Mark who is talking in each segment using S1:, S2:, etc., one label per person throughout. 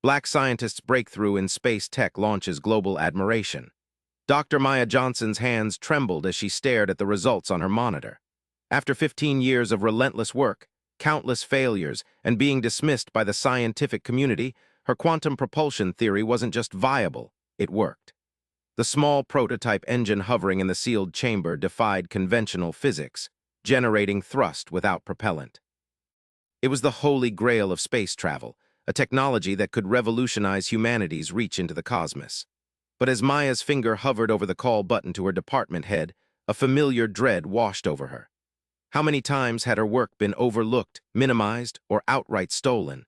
S1: Black scientists' breakthrough in space tech launches global admiration. Dr. Maya Johnson's hands trembled as she stared at the results on her monitor. After 15 years of relentless work, countless failures, and being dismissed by the scientific community, her quantum propulsion theory wasn't just viable, it worked. The small prototype engine hovering in the sealed chamber defied conventional physics, generating thrust without propellant. It was the holy grail of space travel, a technology that could revolutionize humanity's reach into the cosmos. But as Maya's finger hovered over the call button to her department head, a familiar dread washed over her. How many times had her work been overlooked, minimized, or outright stolen?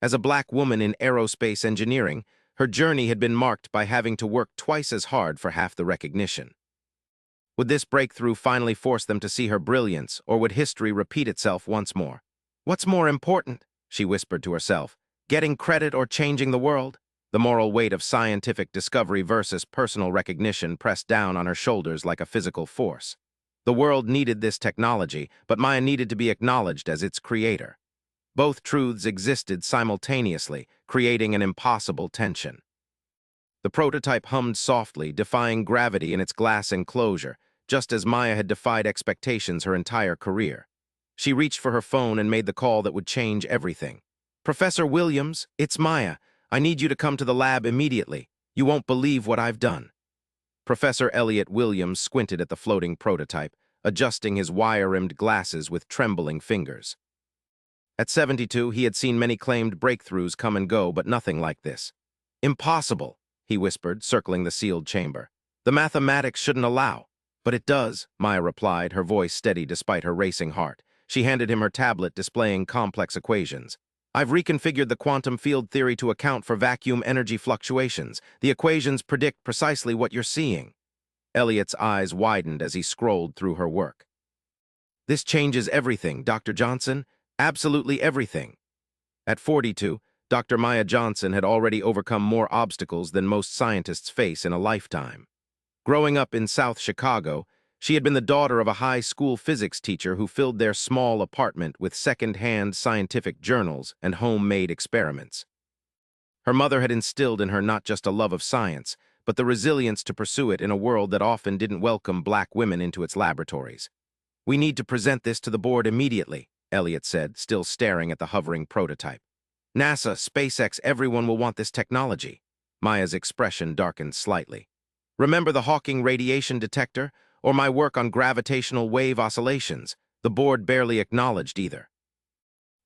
S1: As a black woman in aerospace engineering, her journey had been marked by having to work twice as hard for half the recognition. Would this breakthrough finally force them to see her brilliance, or would history repeat itself once more? "What's more important?" she whispered to herself. "Getting credit or changing the world?" The moral weight of scientific discovery versus personal recognition pressed down on her shoulders like a physical force. The world needed this technology, but Maya needed to be acknowledged as its creator. Both truths existed simultaneously, creating an impossible tension. The prototype hummed softly, defying gravity in its glass enclosure, just as Maya had defied expectations her entire career. She reached for her phone and made the call that would change everything. "Professor Williams, it's Maya. I need you to come to the lab immediately. You won't believe what I've done." Professor Elliot Williams squinted at the floating prototype, adjusting his wire-rimmed glasses with trembling fingers. At 72, he had seen many claimed breakthroughs come and go, but nothing like this. "Impossible," he whispered, circling the sealed chamber. "The mathematics shouldn't allow." "But it does," Maya replied, her voice steady despite her racing heart. She handed him her tablet displaying complex equations. "I've reconfigured the quantum field theory to account for vacuum energy fluctuations. The equations predict precisely what you're seeing." Elliot's eyes widened as he scrolled through her work. "This changes everything, Dr. Johnson. Absolutely everything." At 42, Dr. Maya Johnson had already overcome more obstacles than most scientists face in a lifetime. Growing up in South Chicago, she had been the daughter of a high school physics teacher who filled their small apartment with second-hand scientific journals and homemade experiments. Her mother had instilled in her not just a love of science, but the resilience to pursue it in a world that often didn't welcome black women into its laboratories. "We need to present this to the board immediately," Elliot said, still staring at the hovering prototype. "NASA, SpaceX, everyone will want this technology." Maya's expression darkened slightly. "Remember the Hawking radiation detector? Or my work on gravitational wave oscillations? The board barely acknowledged either."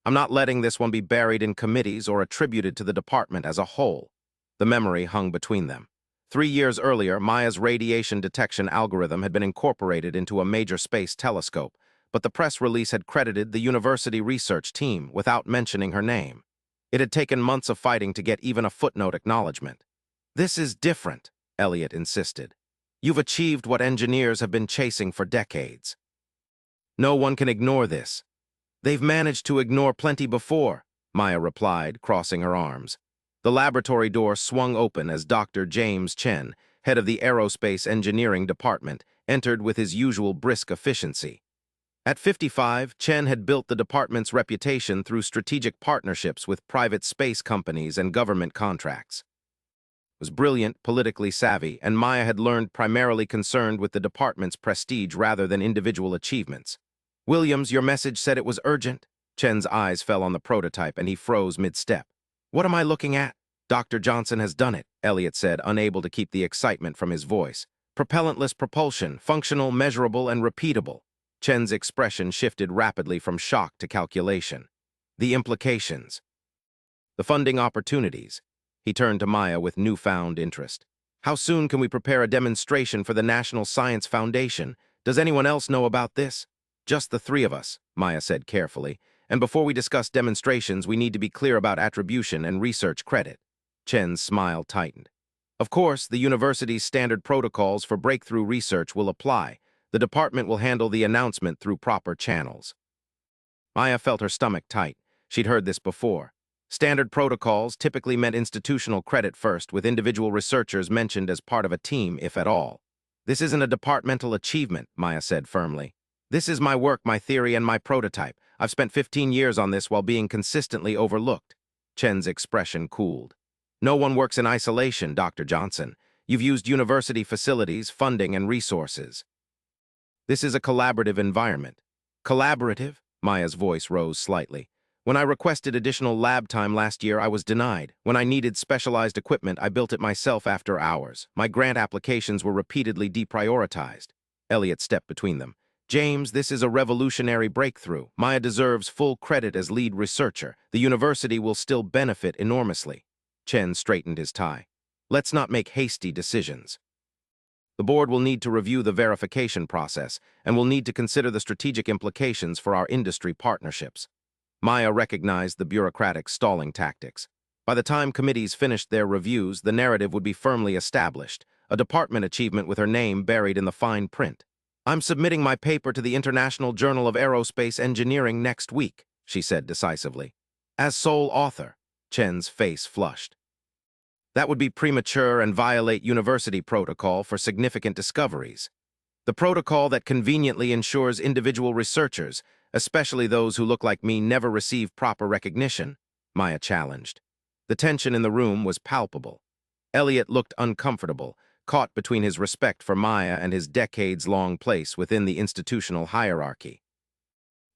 S1: "I'm not letting this one be buried in committees or attributed to the department as a whole." The memory hung between them. 3 years earlier, Maya's radiation detection algorithm had been incorporated into a major space telescope, but the press release had credited the university research team without mentioning her name. It had taken months of fighting to get even a footnote acknowledgement. "This is different," Elliot insisted. "You've achieved what engineers have been chasing for decades. No one can ignore this." "They've managed to ignore plenty before," Maya replied, crossing her arms. The laboratory door swung open as Dr. James Chen, head of the Aerospace Engineering Department, entered with his usual brisk efficiency. At 55, Chen had built the department's reputation through strategic partnerships with private space companies and government contracts. Was brilliant, politically savvy, and Maya had learned primarily concerned with the department's prestige rather than individual achievements. "Williams, your message said it was urgent." Chen's eyes fell on the prototype and he froze mid-step. "What am I looking at?" "Dr. Johnson has done it," Elliot said, unable to keep the excitement from his voice. "Propellantless propulsion, functional, measurable, and repeatable." Chen's expression shifted rapidly from shock to calculation. "The implications." "The funding opportunities." He turned to Maya with newfound interest. "How soon can we prepare a demonstration for the National Science Foundation? Does anyone else know about this?" "Just the 3 of us," Maya said carefully. "And before we discuss demonstrations, we need to be clear about attribution and research credit." Chen's smile tightened. "Of course, the university's standard protocols for breakthrough research will apply. The department will handle the announcement through proper channels." Maya felt her stomach tight. She'd heard this before. Standard protocols typically meant institutional credit first, with individual researchers mentioned as part of a team, if at all. "This isn't a departmental achievement," Maya said firmly. "This is my work, my theory, and my prototype. I've spent 15 years on this while being consistently overlooked." Chen's expression cooled. No one works in isolation, Dr. Johnson. You've used university facilities, funding, and resources. This is a collaborative environment. Collaborative? Maya's voice rose slightly. When I requested additional lab time last year, I was denied. When I needed specialized equipment, I built it myself after hours. My grant applications were repeatedly deprioritized. Elliot stepped between them. James, this is a revolutionary breakthrough. Maya deserves full credit as lead researcher. The university will still benefit enormously. Chen straightened his tie. Let's not make hasty decisions. The board will need to review the verification process and will need to consider the strategic implications for our industry partnerships. Maya recognized the bureaucratic stalling tactics. By the time committees finished their reviews, the narrative would be firmly established, a department achievement with her name buried in the fine print. I'm submitting my paper to the International Journal of Aerospace Engineering next week, she said decisively. As sole author, Chen's face flushed. That would be premature and violate university protocol for significant discoveries. The protocol that conveniently ensures individual researchers, especially those who look like me, never receive proper recognition, Maya challenged. The tension in the room was palpable. Elliot looked uncomfortable, caught between his respect for Maya and his decades-long place within the institutional hierarchy.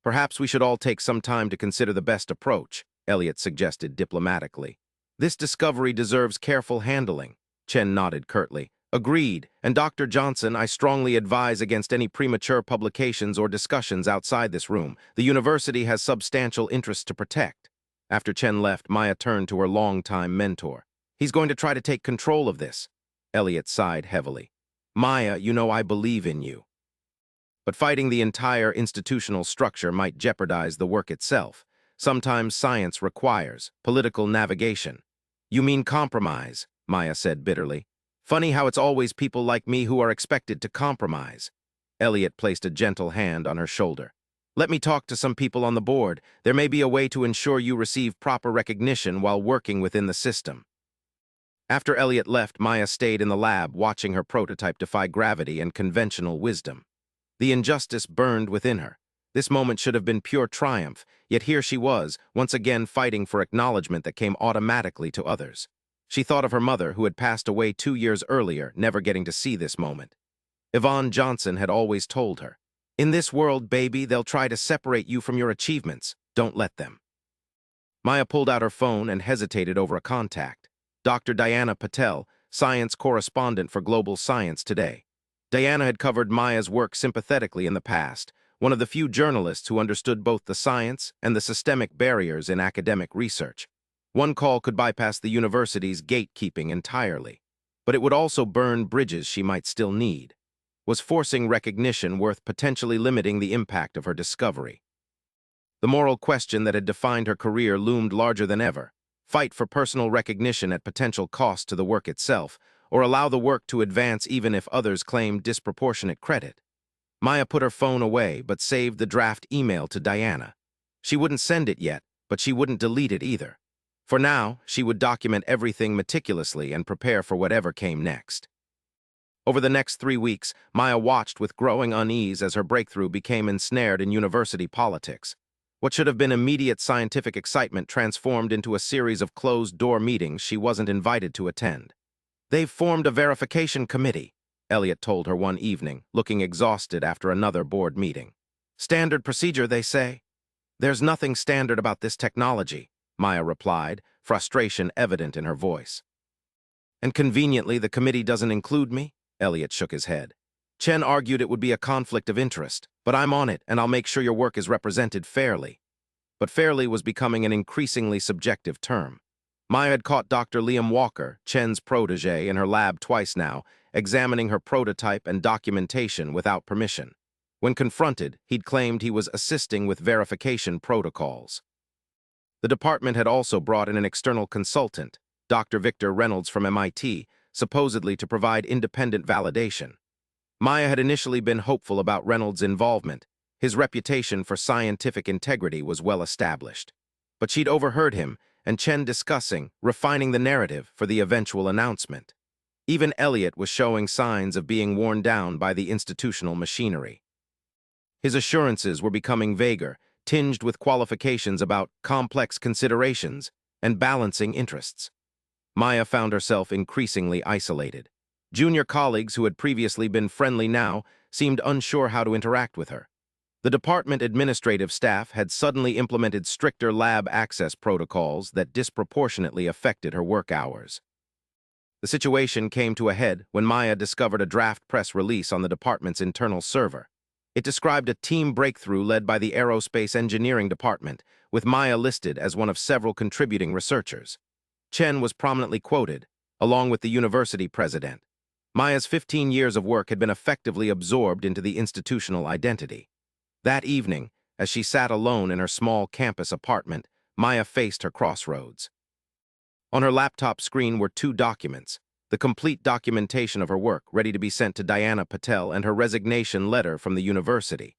S1: Perhaps we should all take some time to consider the best approach, Elliot suggested diplomatically. This discovery deserves careful handling. Chen nodded curtly. Agreed, and Dr. Johnson, I strongly advise against any premature publications or discussions outside this room. The university has substantial interests to protect. After Chen left, Maya turned to her longtime mentor. He's going to try to take control of this. Elliot sighed heavily. Maya, you know I believe in you. But fighting the entire institutional structure might jeopardize the work itself. Sometimes science requires political navigation. You mean compromise, Maya said bitterly. Funny how it's always people like me who are expected to compromise. Elliot placed a gentle hand on her shoulder. Let me talk to some people on the board. There may be a way to ensure you receive proper recognition while working within the system. After Elliot left, Maya stayed in the lab, watching her prototype defy gravity and conventional wisdom. The injustice burned within her. This moment should have been pure triumph, yet here she was, once again fighting for acknowledgement that came automatically to others. She thought of her mother, who had passed away 2 years earlier, never getting to see this moment. Yvonne Johnson had always told her, "In this world, baby, they'll try to separate you from your achievements. Don't let them." Maya pulled out her phone and hesitated over a contact. Dr. Diana Patel, science correspondent for Global Science Today. Diana had covered Maya's work sympathetically in the past, one of the few journalists who understood both the science and the systemic barriers in academic research. One call could bypass the university's gatekeeping entirely, but it would also burn bridges she might still need. Was forcing recognition worth potentially limiting the impact of her discovery? The moral question that had defined her career loomed larger than ever. Fight for personal recognition at potential cost to the work itself, or allow the work to advance even if others claimed disproportionate credit. Maya put her phone away, but saved the draft email to Diana. She wouldn't send it yet, but she wouldn't delete it either. For now, she would document everything meticulously and prepare for whatever came next. Over the next 3 weeks, Maya watched with growing unease as her breakthrough became ensnared in university politics. What should have been immediate scientific excitement transformed into a series of closed-door meetings she wasn't invited to attend. They've formed a verification committee, Elliot told her one evening, looking exhausted after another board meeting. Standard procedure, they say. There's nothing standard about this technology, Maya replied, frustration evident in her voice. And conveniently, the committee doesn't include me? Elliot shook his head. Chen argued it would be a conflict of interest, but I'm on it, and I'll make sure your work is represented fairly. But fairly was becoming an increasingly subjective term. Maya had caught Dr. Liam Walker, Chen's protege, in her lab twice now, examining her prototype and documentation without permission. When confronted, he'd claimed he was assisting with verification protocols. The department had also brought in an external consultant, Dr. Victor Reynolds from MIT, supposedly to provide independent validation. Maya had initially been hopeful about Reynolds' involvement. His reputation for scientific integrity was well established. But she'd overheard him and Chen discussing, refining the narrative for the eventual announcement. Even Elliot was showing signs of being worn down by the institutional machinery. His assurances were becoming vaguer, tinged with qualifications about complex considerations and balancing interests. Maya found herself increasingly isolated. Junior colleagues who had previously been friendly now seemed unsure how to interact with her. The department administrative staff had suddenly implemented stricter lab access protocols that disproportionately affected her work hours. The situation came to a head when Maya discovered a draft press release on the department's internal server. It described a team breakthrough led by the Aerospace Engineering Department, with Maya listed as one of several contributing researchers. Chen was prominently quoted, along with the university president. Maya's 15 years of work had been effectively absorbed into the institutional identity. That evening, as she sat alone in her small campus apartment, Maya faced her crossroads. On her laptop screen were two documents: the complete documentation of her work ready to be sent to Diana Patel and her resignation letter from the university.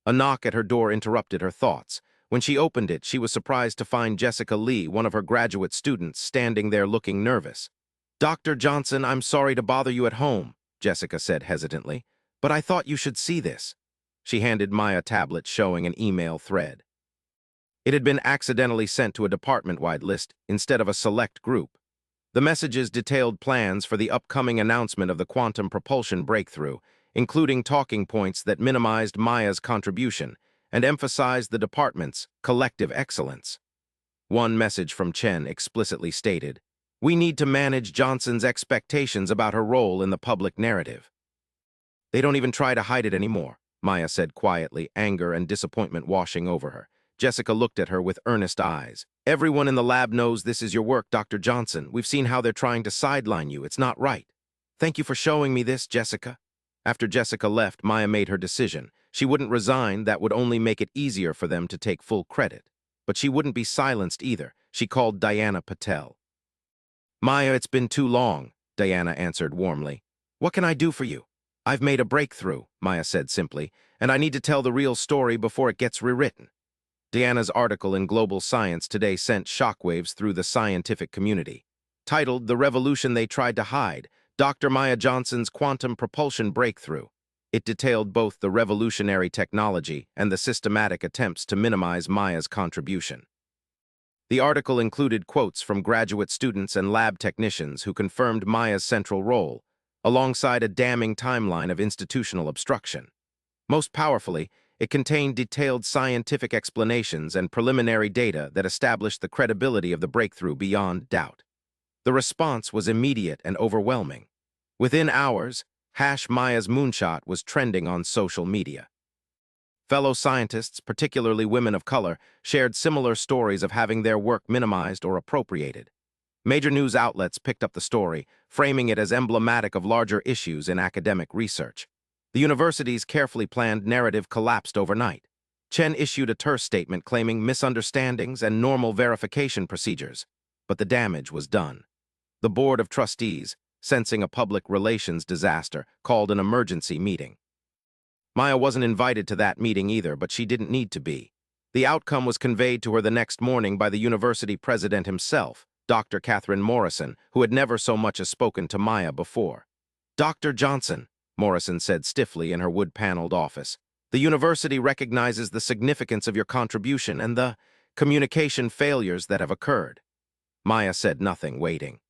S1: A knock at her door interrupted her thoughts. When she opened it, she was surprised to find Jessica Lee, one of her graduate students, standing there looking nervous. "Dr. Johnson, I'm sorry to bother you at home," Jessica said hesitantly, "but I thought you should see this." She handed Maya a tablet showing an email thread. It had been accidentally sent to a department-wide list instead of a select group. The messages detailed plans for the upcoming announcement of the quantum propulsion breakthrough, including talking points that minimized Maya's contribution and emphasized the department's collective excellence. One message from Chen explicitly stated, "We need to manage Johnson's expectations about her role in the public narrative." "They don't even try to hide it anymore," Maya said quietly, anger and disappointment washing over her. Jessica looked at her with earnest eyes. "Everyone in the lab knows this is your work, Dr. Johnson. We've seen how they're trying to sideline you. It's not right. Thank you for showing me this, Jessica." After Jessica left, Maya made her decision. She wouldn't resign. That would only make it easier for them to take full credit. But she wouldn't be silenced either. She called Diana Patel. "Maya, it's been too long," Diana answered warmly. "What can I do for you?" "I've made a breakthrough," Maya said simply, "and I need to tell the real story before it gets rewritten." Diana's article in Global Science today sent shockwaves through the scientific community. Titled "The Revolution They Tried to Hide," Dr. Maya Johnson's Quantum Propulsion Breakthrough. It detailed both the revolutionary technology and the systematic attempts to minimize Maya's contribution. The article included quotes from graduate students and lab technicians who confirmed Maya's central role, alongside a damning timeline of institutional obstruction. Most powerfully, it contained detailed scientific explanations and preliminary data that established the credibility of the breakthrough beyond doubt. The response was immediate and overwhelming. Within hours, #Maya's moonshot was trending on social media. Fellow scientists, particularly women of color, shared similar stories of having their work minimized or appropriated. Major news outlets picked up the story, framing it as emblematic of larger issues in academic research. The university's carefully planned narrative collapsed overnight. Chen issued a terse statement claiming misunderstandings and normal verification procedures, but the damage was done. The Board of Trustees, sensing a public relations disaster, called an emergency meeting. Maya wasn't invited to that meeting either, but she didn't need to be. The outcome was conveyed to her the next morning by the university president himself, Dr. Catherine Morrison, who had never so much as spoken to Maya before. "Dr. Johnson," Morrison said stiffly in her wood-paneled office, "the university recognizes the significance of your contribution and the communication failures that have occurred." Maya said nothing, waiting.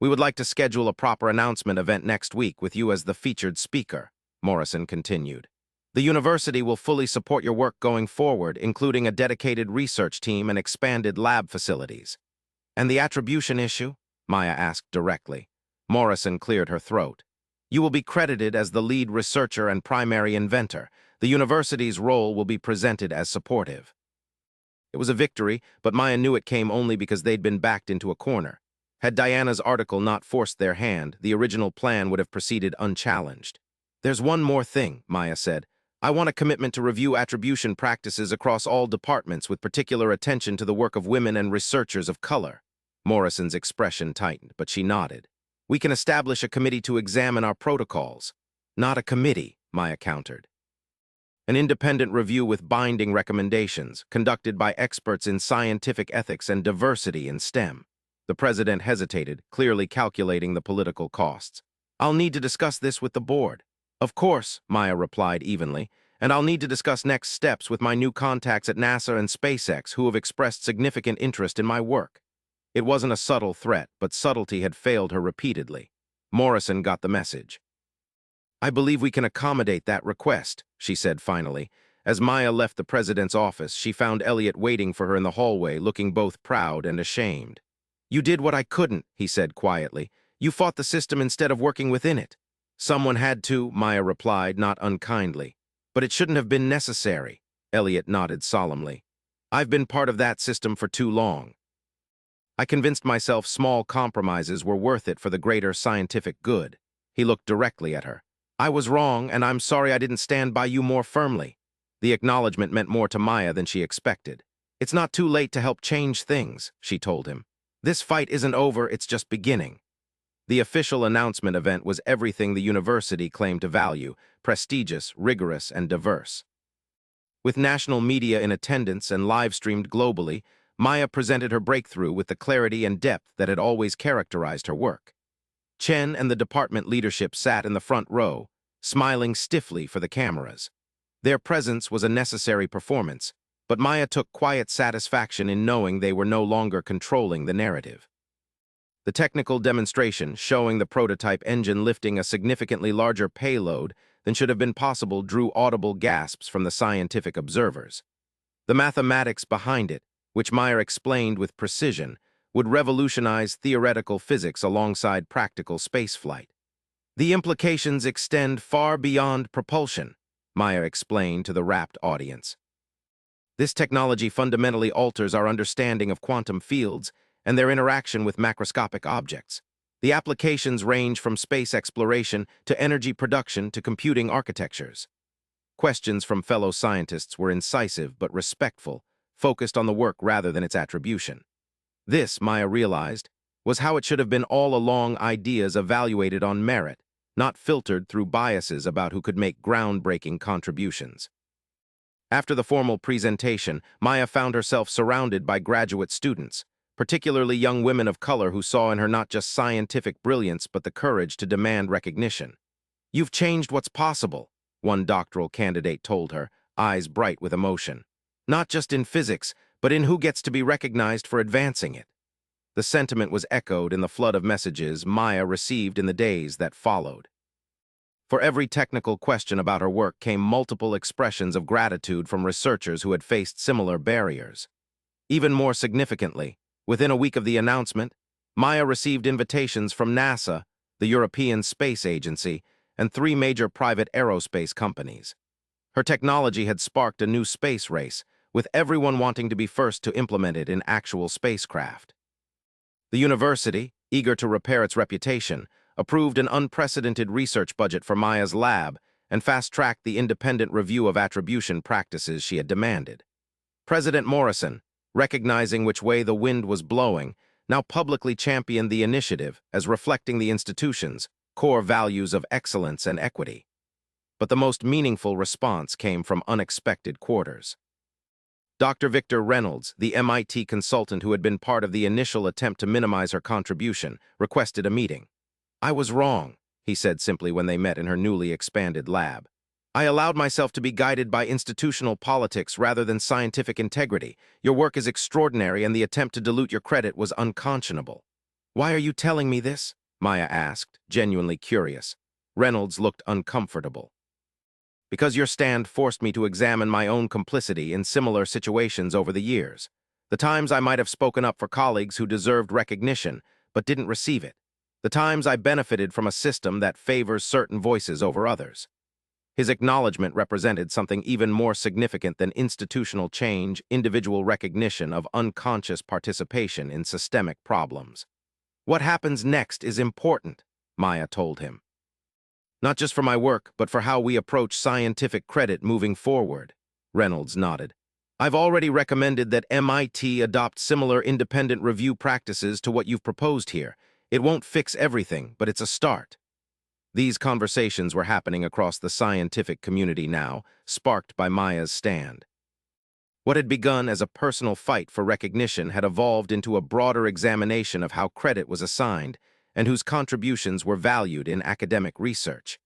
S1: "We would like to schedule a proper announcement event next week with you as the featured speaker," Morrison continued. "The university will fully support your work going forward, including a dedicated research team and expanded lab facilities." "And the attribution issue?" Maya asked directly. Morrison cleared her throat. "You will be credited as the lead researcher and primary inventor. The university's role will be presented as supportive." It was a victory, but Maya knew it came only because they'd been backed into a corner. Had Diana's article not forced their hand, the original plan would have proceeded unchallenged. "There's one more thing," Maya said. "I want a commitment to review attribution practices across all departments with particular attention to the work of women and researchers of color." Morrison's expression tightened, but she nodded. "We can establish a committee to examine our protocols." "Not a committee," Maya countered. "An independent review with binding recommendations, conducted by experts in scientific ethics and diversity in STEM." The president hesitated, clearly calculating the political costs. "I'll need to discuss this with the board." "Of course," Maya replied evenly, "and I'll need to discuss next steps with my new contacts at NASA and SpaceX who have expressed significant interest in my work." It wasn't a subtle threat, but subtlety had failed her repeatedly. Morrison got the message. "I believe we can accommodate that request," she said finally. As Maya left the president's office, she found Elliot waiting for her in the hallway, looking both proud and ashamed. "You did what I couldn't," he said quietly. "You fought the system instead of working within it." "Someone had to," Maya replied, not unkindly. "But it shouldn't have been necessary." Elliot nodded solemnly. "I've been part of that system for too long. I convinced myself small compromises were worth it for the greater scientific good." He looked directly at her. "I was wrong, and I'm sorry I didn't stand by you more firmly." The acknowledgement meant more to Maya than she expected. "It's not too late to help change things," she told him. "This fight isn't over, it's just beginning." The official announcement event was everything the university claimed to value: prestigious, rigorous, and diverse. With national media in attendance and live-streamed globally, Maya presented her breakthrough with the clarity and depth that had always characterized her work. Chen and the department leadership sat in the front row, smiling stiffly for the cameras. Their presence was a necessary performance, but Maya took quiet satisfaction in knowing they were no longer controlling the narrative. The technical demonstration, showing the prototype engine lifting a significantly larger payload than should have been possible, drew audible gasps from the scientific observers. The mathematics behind it, which Maya explained with precision, would revolutionize theoretical physics alongside practical spaceflight. "The implications extend far beyond propulsion," Maya explained to the rapt audience. "This technology fundamentally alters our understanding of quantum fields and their interaction with macroscopic objects. The applications range from space exploration to energy production to computing architectures." Questions from fellow scientists were incisive but respectful, focused on the work rather than its attribution. This, Maya realized, was how it should have been all along: ideas evaluated on merit, not filtered through biases about who could make groundbreaking contributions. After the formal presentation, Maya found herself surrounded by graduate students, particularly young women of color who saw in her not just scientific brilliance but the courage to demand recognition. "You've changed what's possible," one doctoral candidate told her, eyes bright with emotion. "Not just in physics, but in who gets to be recognized for advancing it." The sentiment was echoed in the flood of messages Maya received in the days that followed. For every technical question about her work came multiple expressions of gratitude from researchers who had faced similar barriers. Even more significantly, within a week of the announcement, Maya received invitations from NASA, the European Space Agency, and 3 major private aerospace companies. Her technology had sparked a new space race, with everyone wanting to be first to implement it in actual spacecraft. The university, eager to repair its reputation, approved an unprecedented research budget for Maya's lab and fast-tracked the independent review of attribution practices she had demanded. President Morrison, recognizing which way the wind was blowing, now publicly championed the initiative as reflecting the institution's core values of excellence and equity. But the most meaningful response came from unexpected quarters. Dr. Victor Reynolds, the MIT consultant who had been part of the initial attempt to minimize her contribution, requested a meeting. "I was wrong," he said simply when they met in her newly expanded lab. "I allowed myself to be guided by institutional politics rather than scientific integrity. Your work is extraordinary, and the attempt to dilute your credit was unconscionable." "Why are you telling me this?" Maya asked, genuinely curious. Reynolds looked uncomfortable. "Because your stand forced me to examine my own complicity in similar situations over the years. The times I might have spoken up for colleagues who deserved recognition, but didn't receive it. The times I benefited from a system that favors certain voices over others." His acknowledgement represented something even more significant than institutional change: individual recognition of unconscious participation in systemic problems. "What happens next is important," Maya told him. "Not just for my work, but for how we approach scientific credit moving forward." Reynolds nodded. "I've already recommended that MIT adopt similar independent review practices to what you've proposed here. It won't fix everything, but it's a start." These conversations were happening across the scientific community now, sparked by Maya's stand. What had begun as a personal fight for recognition had evolved into a broader examination of how credit was assigned and whose contributions were valued in academic research.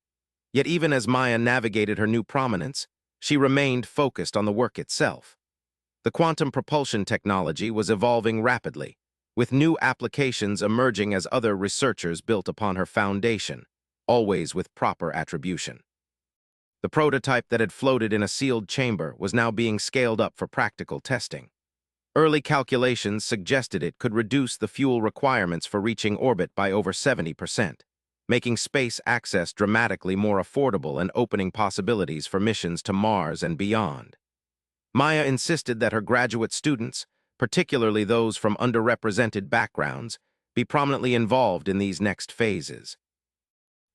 S1: Yet even as Maya navigated her new prominence, she remained focused on the work itself. The quantum propulsion technology was evolving rapidly, with new applications emerging as other researchers built upon her foundation, always with proper attribution. The prototype that had floated in a sealed chamber was now being scaled up for practical testing. Early calculations suggested it could reduce the fuel requirements for reaching orbit by over 70%, making space access dramatically more affordable and opening possibilities for missions to Mars and beyond. Maya insisted that her graduate students, particularly those from underrepresented backgrounds, be prominently involved in these next phases.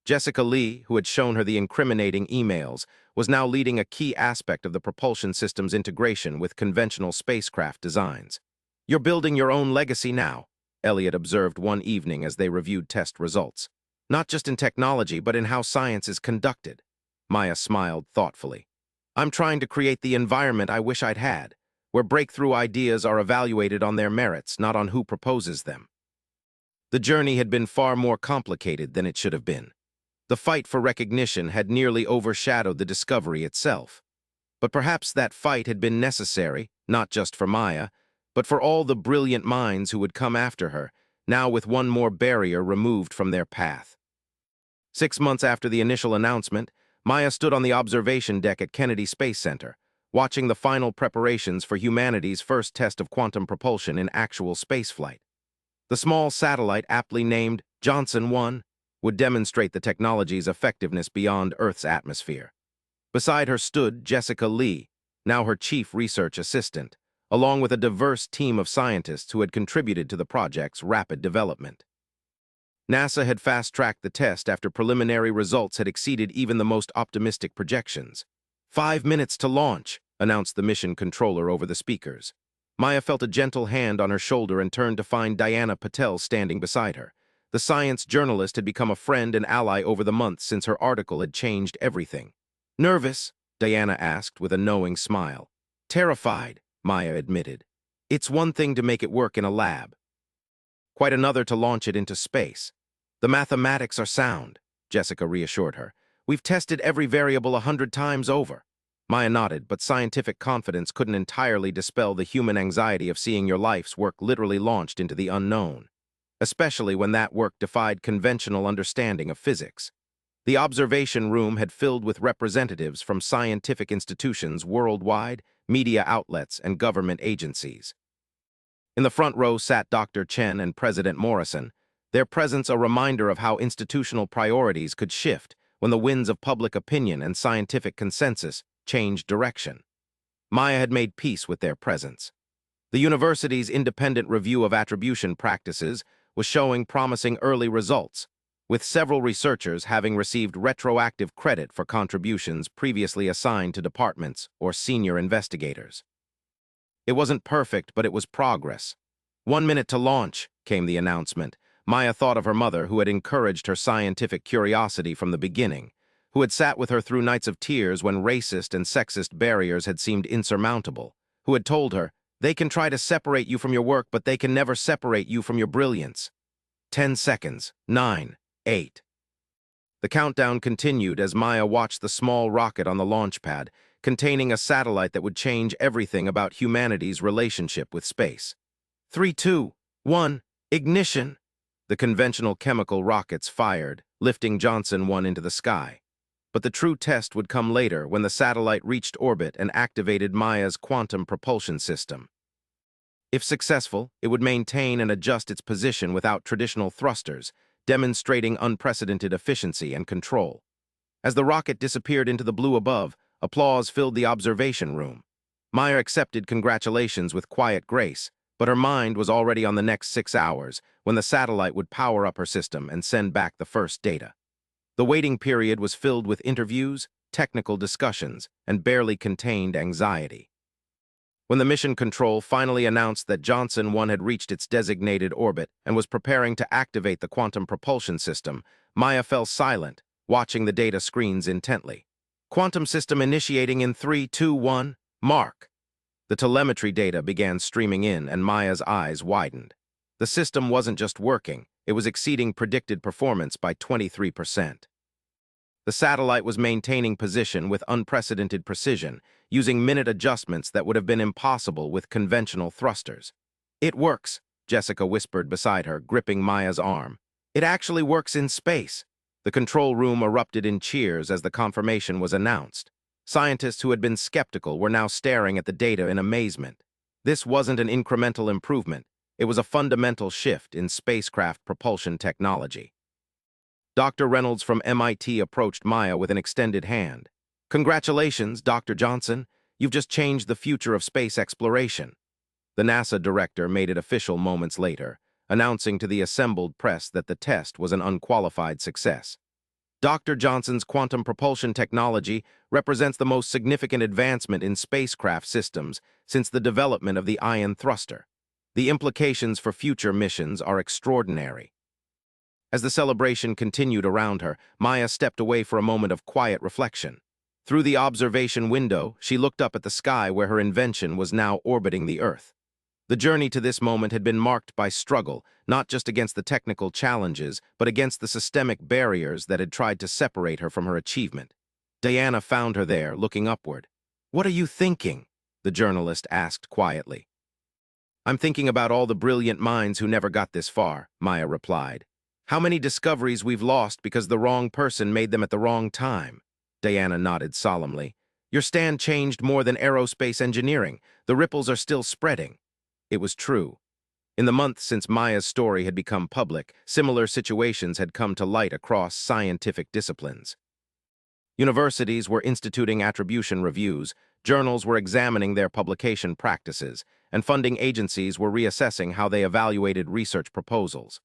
S1: Jessica Lee, who had shown her the incriminating emails, was now leading a key aspect of the propulsion system's integration with conventional spacecraft designs. "You're building your own legacy now," Elliot observed one evening as they reviewed test results. "Not just in technology, but in how science is conducted." Maya smiled thoughtfully. "I'm trying to create the environment I wish I'd had, where breakthrough ideas are evaluated on their merits, not on who proposes them." The journey had been far more complicated than it should have been. The fight for recognition had nearly overshadowed the discovery itself. But perhaps that fight had been necessary, not just for Maya, but for all the brilliant minds who would come after her, now with one more barrier removed from their path. 6 months after the initial announcement, Maya stood on the observation deck at Kennedy Space Center, watching the final preparations for humanity's first test of quantum propulsion in actual spaceflight. The small satellite, aptly named Johnson 1, would demonstrate the technology's effectiveness beyond Earth's atmosphere. Beside her stood Jessica Lee, now her chief research assistant, along with a diverse team of scientists who had contributed to the project's rapid development. NASA had fast-tracked the test after preliminary results had exceeded even the most optimistic projections. 5 minutes to launch," announced the mission controller over the speakers. Maya felt a gentle hand on her shoulder and turned to find Diana Patel standing beside her. The science journalist had become a friend and ally over the months since her article had changed everything. "Nervous?" Diana asked with a knowing smile. "Terrified," Maya admitted. "It's one thing to make it work in a lab, quite another to launch it into space." "The mathematics are sound," Jessica reassured her. "We've tested every variable 100 times over." Maya nodded, but scientific confidence couldn't entirely dispel the human anxiety of seeing your life's work literally launched into the unknown, especially when that work defied conventional understanding of physics. The observation room had filled with representatives from scientific institutions worldwide, media outlets, and government agencies. In the front row sat Dr. Chen and President Morrison, their presence a reminder of how institutional priorities could shift when the winds of public opinion and scientific consensus changed direction. Maya had made peace with their presence. The university's independent review of attribution practices was showing promising early results, with several researchers having received retroactive credit for contributions previously assigned to departments or senior investigators. It wasn't perfect, but it was progress. 1 minute to launch, came the announcement. Maya thought of her mother, who had encouraged her scientific curiosity from the beginning, who had sat with her through nights of tears when racist and sexist barriers had seemed insurmountable, who had told her, "They can try to separate you from your work, but they can never separate you from your brilliance." 10 seconds, 9, 8. The countdown continued as Maya watched the small rocket on the launch pad, containing a satellite that would change everything about humanity's relationship with space. 3, 2, 1, ignition! The conventional chemical rockets fired, lifting Johnson 1 into the sky. But the true test would come later when the satellite reached orbit and activated Maya's quantum propulsion system. If successful, it would maintain and adjust its position without traditional thrusters, demonstrating unprecedented efficiency and control. As the rocket disappeared into the blue above, applause filled the observation room. Maya accepted congratulations with quiet grace, but her mind was already on the next 6 hours, when the satellite would power up her system and send back the first data. The waiting period was filled with interviews, technical discussions, and barely contained anxiety. When the mission control finally announced that Johnson 1 had reached its designated orbit and was preparing to activate the quantum propulsion system, Maya fell silent, watching the data screens intently. "Quantum system initiating in 3, 2, 1, mark." The telemetry data began streaming in, and Maya's eyes widened. The system wasn't just working, it was exceeding predicted performance by 23%. The satellite was maintaining position with unprecedented precision, using minute adjustments that would have been impossible with conventional thrusters. "It works," Jessica whispered beside her, gripping Maya's arm. "It actually works in space." The control room erupted in cheers as the confirmation was announced. Scientists who had been skeptical were now staring at the data in amazement. This wasn't an incremental improvement. It was a fundamental shift in spacecraft propulsion technology. Dr. Reynolds from MIT approached Maya with an extended hand. "Congratulations, Dr. Johnson. You've just changed the future of space exploration." The NASA director made it official moments later, announcing to the assembled press that the test was an unqualified success. Dr. Johnson's quantum propulsion technology represents the most significant advancement in spacecraft systems since the development of the ion thruster. The implications for future missions are extraordinary. As the celebration continued around her, Maya stepped away for a moment of quiet reflection. Through the observation window, she looked up at the sky where her invention was now orbiting the Earth. The journey to this moment had been marked by struggle, not just against the technical challenges, but against the systemic barriers that had tried to separate her from her achievement. Diana found her there, looking upward. "What are you thinking?" the journalist asked quietly. "I'm thinking about all the brilliant minds who never got this far," Maya replied. "How many discoveries we've lost because the wrong person made them at the wrong time." Diana nodded solemnly. "Your stand changed more than aerospace engineering. The ripples are still spreading." It was true. In the months since Maya's story had become public, similar situations had come to light across scientific disciplines. Universities were instituting attribution reviews, journals were examining their publication practices, and funding agencies were reassessing how they evaluated research proposals.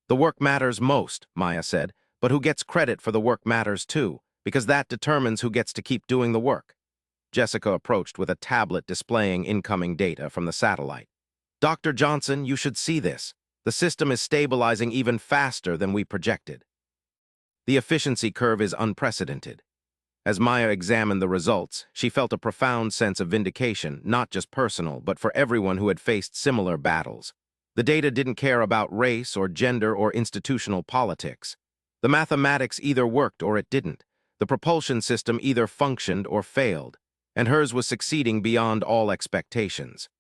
S1: "The work matters most," Maya said, "but who gets credit for the work matters too, because that determines who gets to keep doing the work." Jessica approached with a tablet displaying incoming data from the satellite. "Dr. Johnson, you should see this. The system is stabilizing even faster than we projected." The efficiency curve is unprecedented. As Maya examined the results, she felt a profound sense of vindication, not just personal, but for everyone who had faced similar battles. The data didn't care about race or gender or institutional politics. The mathematics either worked or it didn't. The propulsion system either functioned or failed, and hers was succeeding beyond all expectations.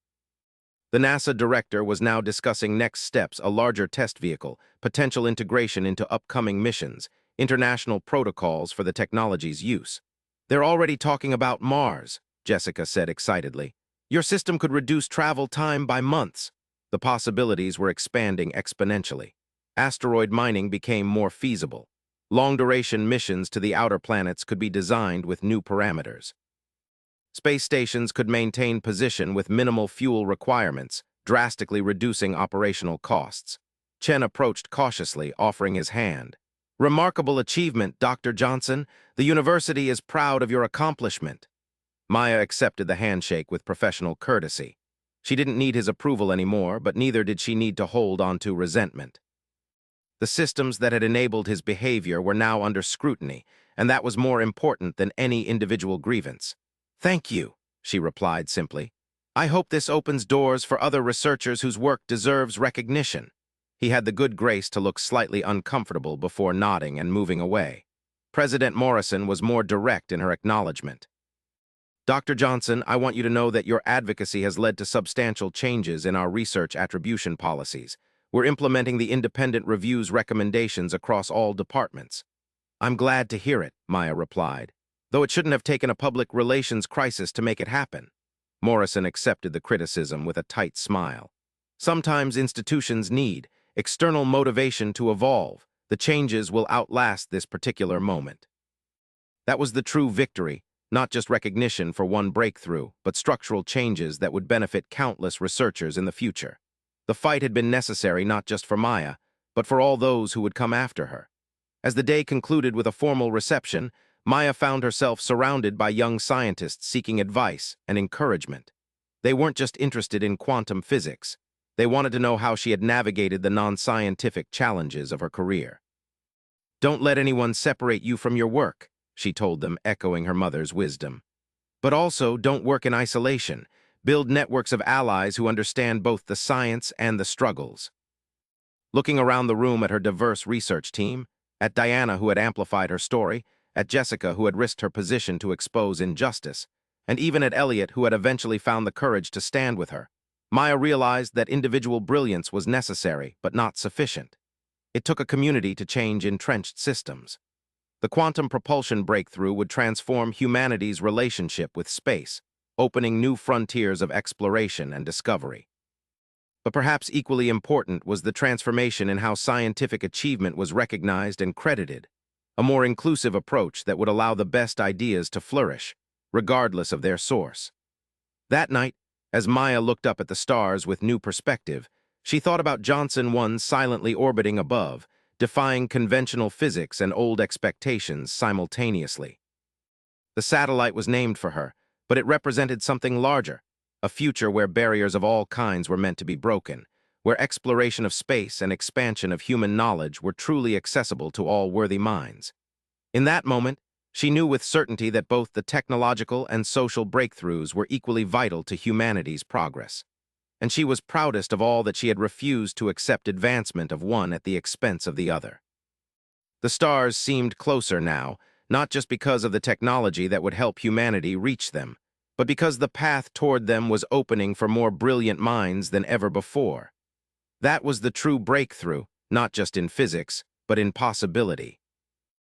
S1: The NASA director was now discussing next steps: a larger test vehicle, potential integration into upcoming missions, international protocols for the technology's use. "They're already talking about Mars," Jessica said excitedly. "Your system could reduce travel time by months." The possibilities were expanding exponentially. Asteroid mining became more feasible. Long-duration missions to the outer planets could be designed with new parameters. Space stations could maintain position with minimal fuel requirements, drastically reducing operational costs. Chen approached cautiously, offering his hand. "Remarkable achievement, Dr. Johnson. The university is proud of your accomplishment." Maya accepted the handshake with professional courtesy. She didn't need his approval anymore, but neither did she need to hold on to resentment. The systems that had enabled his behavior were now under scrutiny, and that was more important than any individual grievance. "Thank you," she replied simply. "I hope this opens doors for other researchers whose work deserves recognition." He had the good grace to look slightly uncomfortable before nodding and moving away. President Morrison was more direct in her acknowledgement. "Dr. Johnson, I want you to know that your advocacy has led to substantial changes in our research attribution policies. We're implementing the independent review's recommendations across all departments." "I'm glad to hear it," Maya replied, "though it shouldn't have taken a public relations crisis to make it happen." Morrison accepted the criticism with a tight smile. "Sometimes institutions need external motivation to evolve. The changes will outlast this particular moment." That was the true victory, not just recognition for one breakthrough, but structural changes that would benefit countless researchers in the future. The fight had been necessary not just for Maya, but for all those who would come after her. As the day concluded with a formal reception, Maya found herself surrounded by young scientists seeking advice and encouragement. They weren't just interested in quantum physics. They wanted to know how she had navigated the non-scientific challenges of her career. "Don't let anyone separate you from your work," she told them, echoing her mother's wisdom. "But also, don't work in isolation. Build networks of allies who understand both the science and the struggles." Looking around the room at her diverse research team, at Diana, who had amplified her story, at Jessica, who had risked her position to expose injustice, and even at Elliot, who had eventually found the courage to stand with her, Maya realized that individual brilliance was necessary, but not sufficient. It took a community to change entrenched systems. The quantum propulsion breakthrough would transform humanity's relationship with space, opening new frontiers of exploration and discovery. But perhaps equally important was the transformation in how scientific achievement was recognized and credited, a more inclusive approach that would allow the best ideas to flourish, regardless of their source. That night, as Maya looked up at the stars with new perspective, she thought about Johnson 1 silently orbiting above, defying conventional physics and old expectations simultaneously. The satellite was named for her, but it represented something larger, a future where barriers of all kinds were meant to be broken, where exploration of space and expansion of human knowledge were truly accessible to all worthy minds. In that moment, she knew with certainty that both the technological and social breakthroughs were equally vital to humanity's progress. And she was proudest of all that she had refused to accept advancement of one at the expense of the other. The stars seemed closer now, not just because of the technology that would help humanity reach them, but because the path toward them was opening for more brilliant minds than ever before. That was the true breakthrough, not just in physics, but in possibility.